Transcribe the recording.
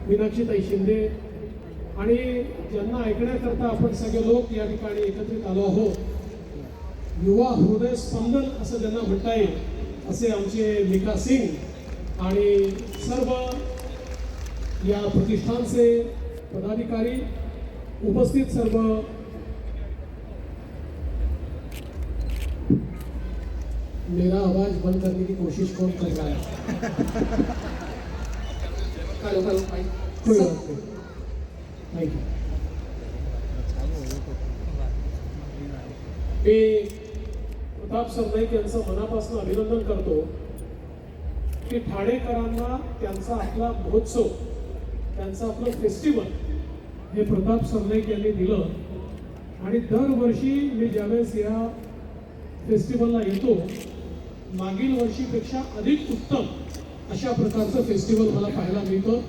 मीनाक्षीताई शिंदे आणि ज्यांना ऐकण्याकरता आपण सगळे लोक या ठिकाणी एकत्रित आलो आहोत. युवा हृदय स्पंदन असं ज्यांना म्हणता येईल असे आमचे मिका सिंग आणि सर्व या प्रतिष्ठानचे पदाधिकारी, उपस्थित सर्व मेरा आवाज बंद करने की कोशिश कौन कर रहा है? हेलो हेलो कोई बात नहीं. थँक्यू. मी प्रताप सरनाईक यांचं मनापासून अभिनंदन करतो की ठाणेकरांना त्यांचा आपला महोत्सव, त्यांचं आपलं फेस्टिवल हे प्रताप सरनाईक यांनी दिलं. आणि दरवर्षी मी ज्यावेळेस या फेस्टिवलला येतो, मागील वर्षीपेक्षा अधिक उत्तम अशा प्रकारचं फेस्टिवल मला पाहायला मिळतं.